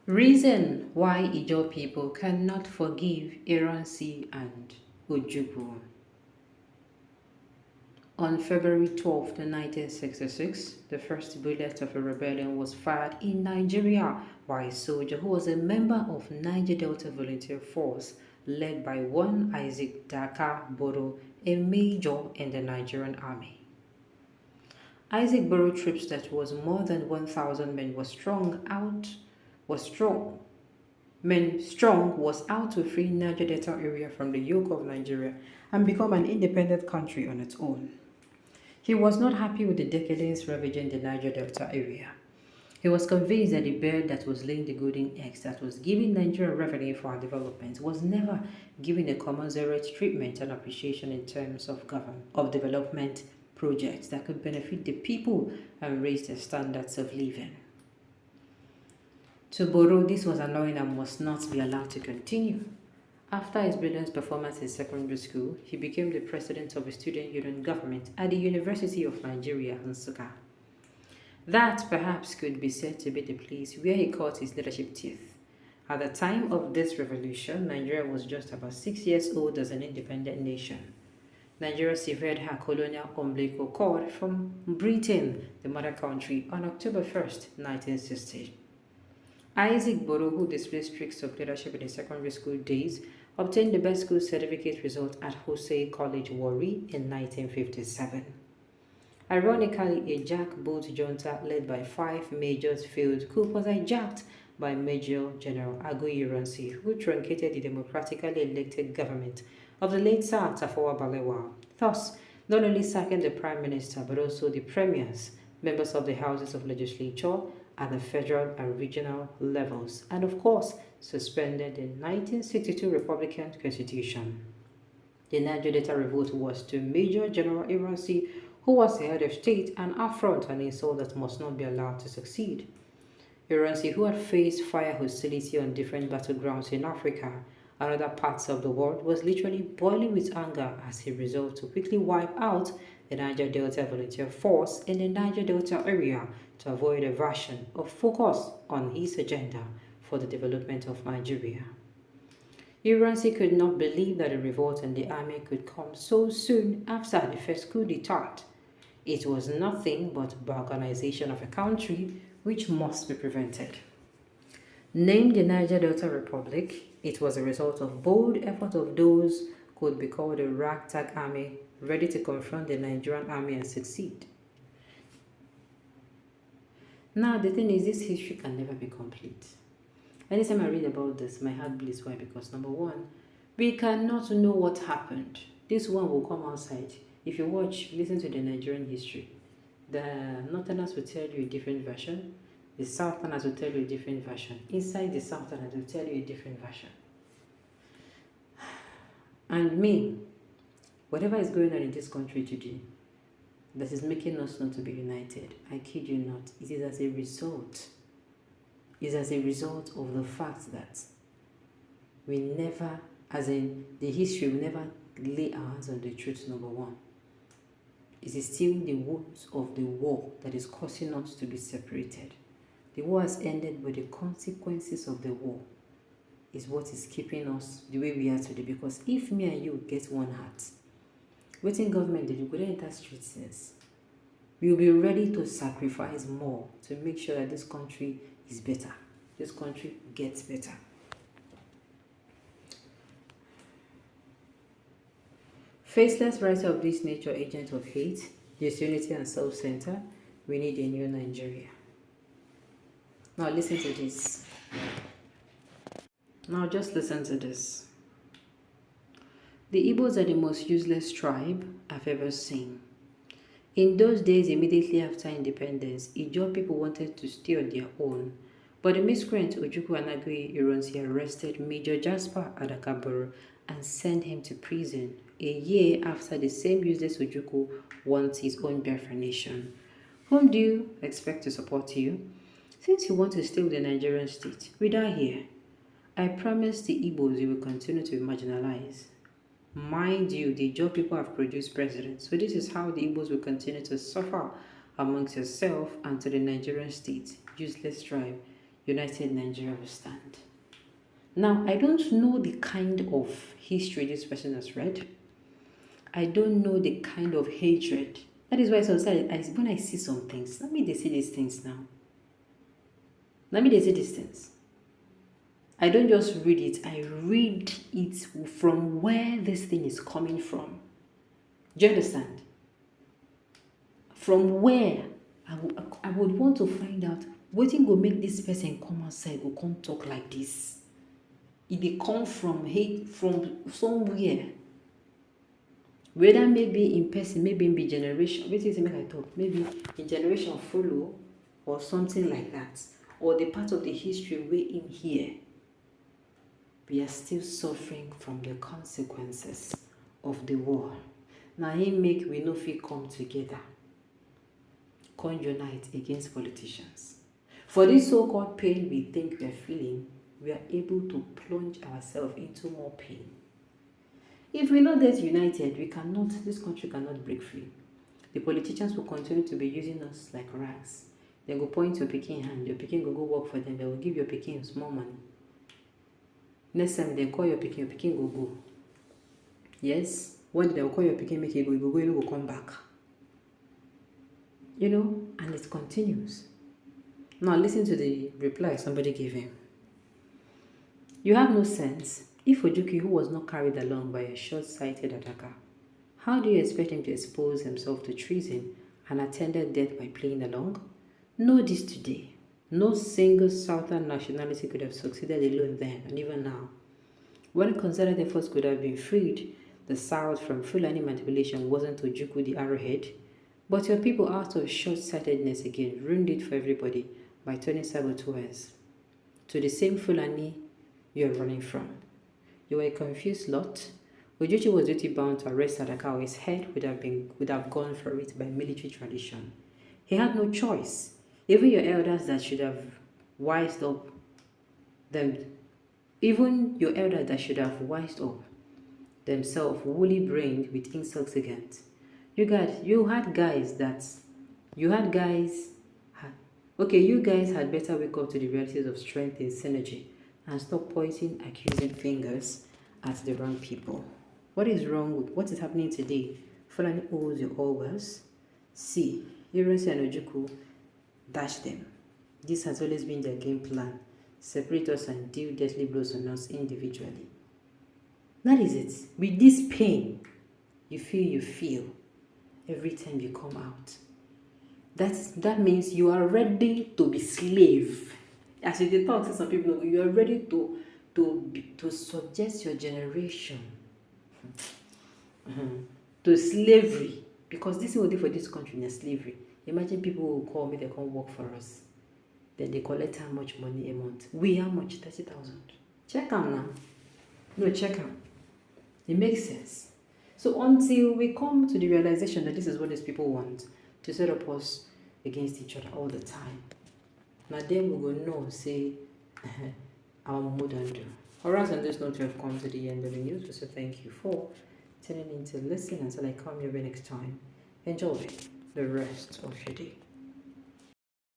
Reason why Ijaw people cannot forgive Ironsi and Ojukwu. On February 12, 1966, the first bullet of a rebellion was fired in Nigeria by a soldier who was a member of Niger Delta Volunteer Force led by one Isaac Daka Boro, a major in the Nigerian army. Isaac Boro troops that was more than 1,000 men was strong strong was out to free Niger Delta area from the yoke of Nigeria and become an independent country on its own. He was not happy with the decadence ravaging the Niger Delta area. He was convinced that the bird that was laying the golden eggs that was giving Nigeria revenue for our development was never given a commensurate treatment and appreciation in terms of development projects that could benefit the people and raise their standards of living. To Boro, this was annoying and must not be allowed to continue. After his brilliant performance in secondary school, he became the president of a student union government at the University of Nigeria, Nsukka. That perhaps could be said to be the place where he caught his leadership teeth. At the time of this revolution, Nigeria was just about 6 years old as an independent nation. Nigeria severed her colonial umbilical cord from Britain, the mother country, on October 1st, 1960. Isaac Boro, who displayed streaks of leadership in his secondary school days, obtained the best school certificate result at Hosei College, Warri in 1957. Ironically, a jackboot junta led by 5 majors failed coup was hijacked by Major General Ironsi, who truncated the democratically elected government of the late Sir Tafawa Balewa, thus not only sacking the Prime Minister but also the premiers, members of the Houses of Legislature at the federal and regional levels, and of course suspended the 1962 Republican Constitution. The Niger Delta revolt was to Major General Ironsi, who was the head of state, an affront and insult that must not be allowed to succeed. Ironsi, who had faced fire hostility on different battlegrounds in Africa and other parts of the world, was literally boiling with anger as he resolved to quickly wipe out the Niger Delta Volunteer Force in the Niger Delta area to avoid a version of focus on his agenda for the development of Nigeria. Iransi could not believe that a revolt in the army could come so soon after the first coup d'etat. It was nothing but balkanization of a country which must be prevented. Named the Niger Delta Republic, it was a result of bold effort of those who could be called a ragtag army ready to confront the Nigerian army and succeed. Now, the thing is, this history can never be complete. Anytime I read about this, my heart bleeds. Why? Because number one, we cannot know what happened. This one will come outside. If you listen to the Nigerian history, the Northerners will tell you a different version. The Southerners will tell you a different version. Inside the Southerners will tell you a different version. And me, whatever is going on in this country today, that is making us not to be united, I kid you not, it is as a result. It is as a result of the fact that we never, as in the history, we never lay our hands on the truth, number one. It is still the wounds of the war that is causing us to be separated. The war has ended, but the consequences of the war is what is keeping us the way we are today. Because if me and you get one heart, waiting government that you could enter streets since, we will be ready to sacrifice more to make sure that this country is better. This country gets better. Faceless writer of this nature, agent of hate, disunity and self-center, we need a new Nigeria. Now listen to this. Now just listen to this. The Igbos are the most useless tribe I've ever seen. In those days, immediately after independence, Ijaw people wanted to stay on their own, but the miscreant Ojukwu and Ironsi arrested Major Jasper Adakaboro and sent him to prison a year after the same useless Ojukwu wants his own Biafra nation. Whom do you expect to support you? Since you want to stay with the Nigerian state, we die here. I promise the Igbos you will continue to be marginalized. Mind you, the Ijaw people have produced presidents, so this is how the Igbos will continue to suffer amongst yourself and to the Nigerian state. Useless tribe. united Nigeria will stand. Now, I don't know the kind of history this person has read. I don't know the kind of hatred. That is why sometimes when I see some things, let me they see these things now. Let me they see these things. I don't just read it, I read it from where this thing is coming from. Do you understand? From where I would want to find out what thing go make this person come outside, go come talk like this. It dey come from hate from somewhere. Whether maybe in person, maybe in the generation, wetin say make I talk, maybe in generation follow or something like that, or the part of the history wey in here, we are still suffering from the consequences of the war. Na him make we no fit come together, come unite against politicians. For this so-called pain we think we are feeling, we are able to plunge ourselves into more pain. If we not get united, this country cannot break free. The politicians will continue to be using us like rags. They go point your pikin hand, your pikin go work for them, they will give your pikin small money. Next time they call your pikin go. Yes, one day they will call your pikin, make you go, you will come back. And it continues. Now listen to the reply somebody gave him. You have no sense. If Ojukwu, who was not carried along by a short-sighted attacker, how do you expect him to expose himself to treason and attended death by playing along? Know this today. No single southern nationality could have succeeded alone then and even now. When considered efforts could have been freed, the South from Fulani manipulation wasn't Ojukwu the arrowhead, but your people out of short-sightedness again ruined it for everybody by turning saboteurs to the same Fulani you're running from. You were a confused lot. Ojukwu was duty bound to arrest Sadaka, or his head would have gone for it by military tradition. He had no choice. Even your elders that should have wised up themselves, woolly-brained with insults against. You guys had better wake up to the realities of strength and synergy and stop pointing accusing fingers at the wrong people. What is wrong with what is happening today? Fulani owes your always. See, Ironsi and Ojukwu dash them. This has always been their game plan. Separate us and deal deadly blows on us individually. That is it. With this pain, you feel every time you come out. That means you are ready to be slave. As you talk to some people, you are ready to suggest your generation to slavery, because this is what they for this country is slavery. Imagine people who call me, they come work for us. Then they collect how much money a month? How much? 30,000. Check out now. No, check out. It makes sense. So until we come to the realization that this is what these people want, to set up us against each other all the time, now then we will know, say, our mood and do. Alright, on this note, we have come to the end of the news. So thank you for tuning in to listen until I come your way next time. Enjoy the rest of your day.